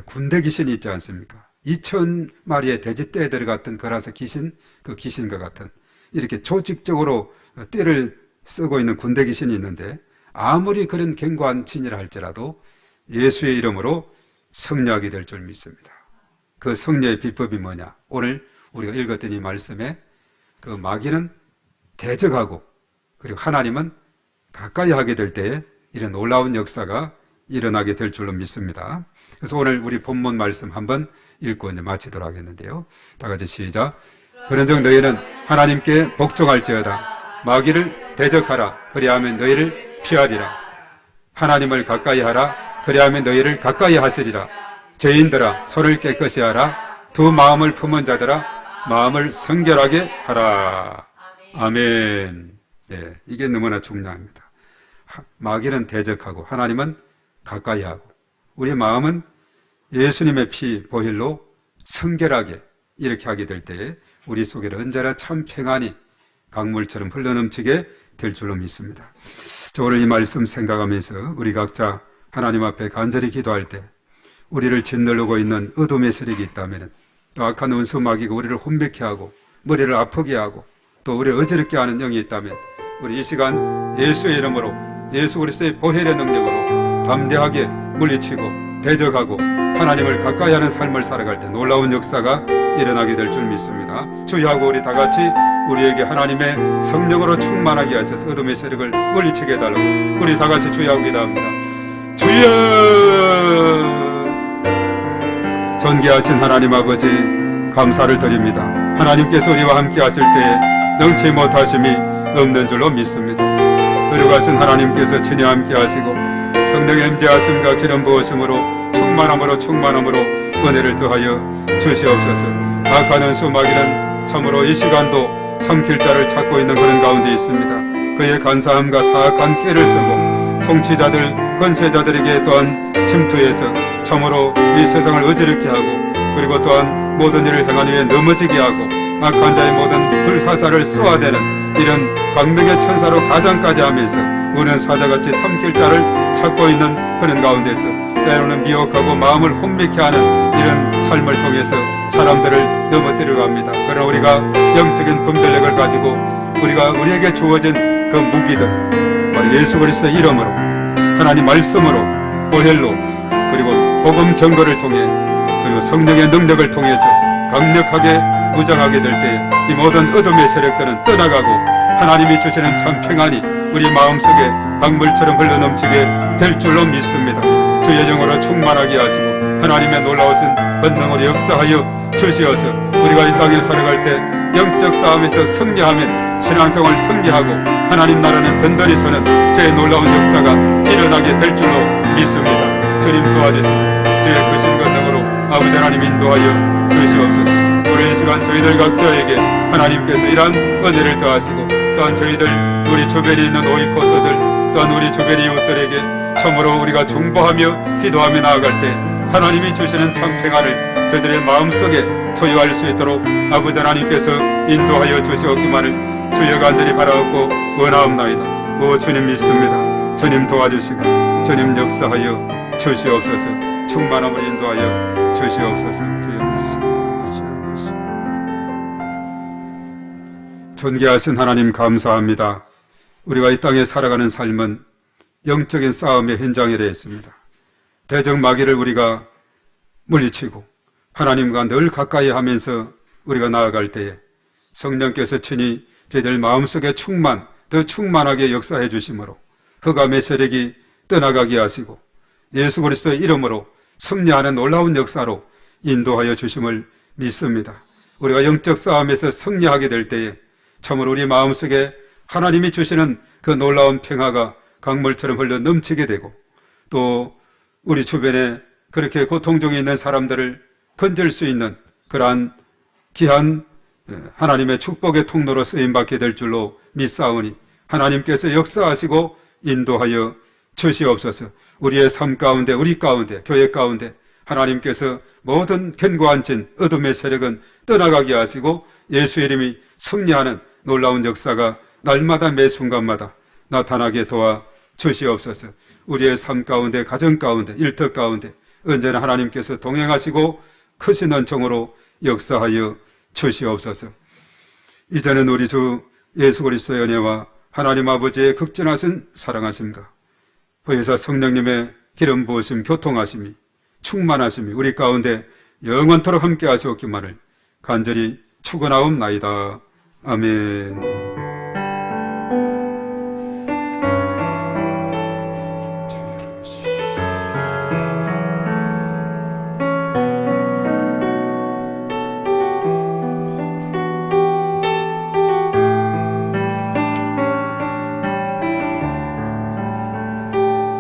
군대 귀신이 있지 않습니까? 2,000마리의 돼지떼에 들어갔던 거라서 귀신, 그 귀신과 같은 이렇게 조직적으로 떼를 쓰고 있는 군대 귀신이 있는데 아무리 그런 견고한 진이라 할지라도 예수의 이름으로 승리하게 될 줄 믿습니다. 그 승리의 비법이 뭐냐? 오늘 우리가 읽었던 이 말씀에 그 마귀는 대적하고 그리고 하나님은 가까이 하게 될 때에 이런 놀라운 역사가 일어나게 될 줄로 믿습니다. 그래서 오늘 우리 본문 말씀 한번 읽고 이제 마치도록 하겠는데요. 다 같이 시작. 그런즉 너희는 하나님께 복종할지어다. 마귀를 대적하라. 그리하면 너희를 피하리라. 하나님을 가까이 하라. 그리하면 너희를 가까이 하시리라. 죄인들아 손을 깨끗이 하라. 두 마음을 품은 자들아 마음을 성결하게 하라. 아멘. 네, 이게 너무나 중요합니다. 마귀는 대적하고 하나님은 가까이 하고 우리 마음은 예수님의 피 보혈로 성결하게 이렇게 하게 될 때에 우리 속에는 언제나 참 평안이 강물처럼 흘러넘치게 될 줄로 믿습니다. 저 오늘 이 말씀 생각하면서 우리 각자 하나님 앞에 간절히 기도할 때 우리를 짓누르고 있는 어둠의 세력이 있다면 또 악한 원수 마귀가 우리를 혼미케 하고 머리를 아프게 하고 또 우리를 어지럽게 하는 영이 있다면 우리 이 시간 예수의 이름으로 예수 그리스도의 보혈의 능력으로 담대하게 물리치고 대적하고 하나님을 가까이 하는 삶을 살아갈 때 놀라운 역사가 일어나게 될 줄 믿습니다. 주의하고 우리 다 같이 우리에게 하나님의 성령으로 충만하게 하셔서 어둠의 세력을 물리치게 해달라고 우리 다 같이 주의하고 기도합니다. 주여! 존귀하신 하나님 아버지 감사를 드립니다. 하나님께서 우리와 함께 하실 때에 능치 못하심이 없는 줄로 믿습니다. 의로가신 하나님께서 친히 함께 하시고 성령의 임재하심과 기름 부으심으로 충만함으로 은혜를 더하여 주시옵소서. 악한 원수 마귀는 참으로 이 시간도 삼킬 자를 찾고 있는 그런 가운데 있습니다. 그의 간사함과 사악한 꾀를 쓰고 통치자들, 권세자들에게 또한 침투해서 참으로 이 세상을 어지럽게 하고 그리고 또한 모든 일을 행한 후에 넘어지게 하고 악한 자의 모든 불사사를 쏘아대는 이런 광명의 천사로 가장까지 하면서 우는 사자같이 삼킬 자를 찾고 있는 그런 가운데서 때로는 미혹하고 마음을 혼미케 하는 이런 삶을 통해서 사람들을 넘어뜨리려 합니다. 그러나 우리가 영적인 분별력을 가지고 우리가 우리에게 주어진 그 무기들 바로 예수 그리스도의 이름으로 하나님 말씀으로 보혈로 그리고 복음 증거를 통해 그리고 성령의 능력을 통해서 강력하게 무장하게 될 때에 이 모든 어둠의 세력들은 떠나가고 하나님이 주시는 참 평안이 우리 마음속에 강물처럼 흘러넘치게 될 줄로 믿습니다. 주의 영으로 충만하게 하시고 하나님의 놀라우신 권능으로 역사하여 주시어서 우리가 이 땅에 살아갈 때 영적 싸움에서 승리하면 신앙생활 승리하고 하나님 나라는 든든히 서는 주의 놀라운 역사가 일어나게 될 줄로 믿습니다. 주님 도와주시고 주의 크신 권능으로 아버지 하나님 인도하여 주시옵소서. 오늘 이 시간 저희들 각자에게 하나님께서 이러한 은혜를 더하시고 또한 저희들 우리 주변에 있는 오이코스들 또한 우리 주변의 이웃들에게 참으로 우리가 중보하며 기도하며 나아갈 때 하나님이 주시는 참 평안을 저들의 마음속에 소유할 수 있도록 아버지 하나님께서 인도하여 주시옵기만을 주여 간절히 바라옵고 원하옵나이다. 오 주님 믿습니다. 주님 도와주시고 주님 역사하여 주시옵소서. 충만함을 인도하여 주시옵소서. 주여 믿습니다. 존귀하신 하나님 감사합니다. 우리가 이 땅에 살아가는 삶은 영적인 싸움의 현장이라 했습니다. 대적 마귀를 우리가 물리치고 하나님과 늘 가까이 하면서 우리가 나아갈 때에 성령께서 친히 저희들 마음속에 더 충만하게 역사해 주심으로 흑암의 세력이 떠나가게 하시고 예수 그리스도의 이름으로 승리하는 놀라운 역사로 인도하여 주심을 믿습니다. 우리가 영적 싸움에서 승리하게 될 때에 참으로 우리 마음속에 하나님이 주시는 그 놀라운 평화가 강물처럼 흘러 넘치게 되고 또 우리 주변에 그렇게 고통 중에 있는 사람들을 건질 수 있는 그러한 귀한 하나님의 축복의 통로로 쓰임받게 될 줄로 믿사오니 하나님께서 역사하시고 인도하여 주시옵소서. 우리의 삶 가운데 우리 가운데 교회 가운데 하나님께서 모든 견고한 진 어둠의 세력은 떠나가게 하시고 예수의 이름이 승리하는 놀라운 역사가 날마다 매 순간마다 나타나게 도와 주시옵소서. 우리의 삶 가운데 가정 가운데 일터 가운데 언제나 하나님께서 동행하시고 크신 은총으로 역사하여 주시옵소서. 이제는 우리 주 예수 그리스도의 은혜와 하나님 아버지의 극진하신 사랑하심과 보혜사 성령님의 기름 부으심 교통하심이 충만하심이 우리 가운데 영원토록 함께 하시옵기만을 간절히 축원하옵나이다. 아멘.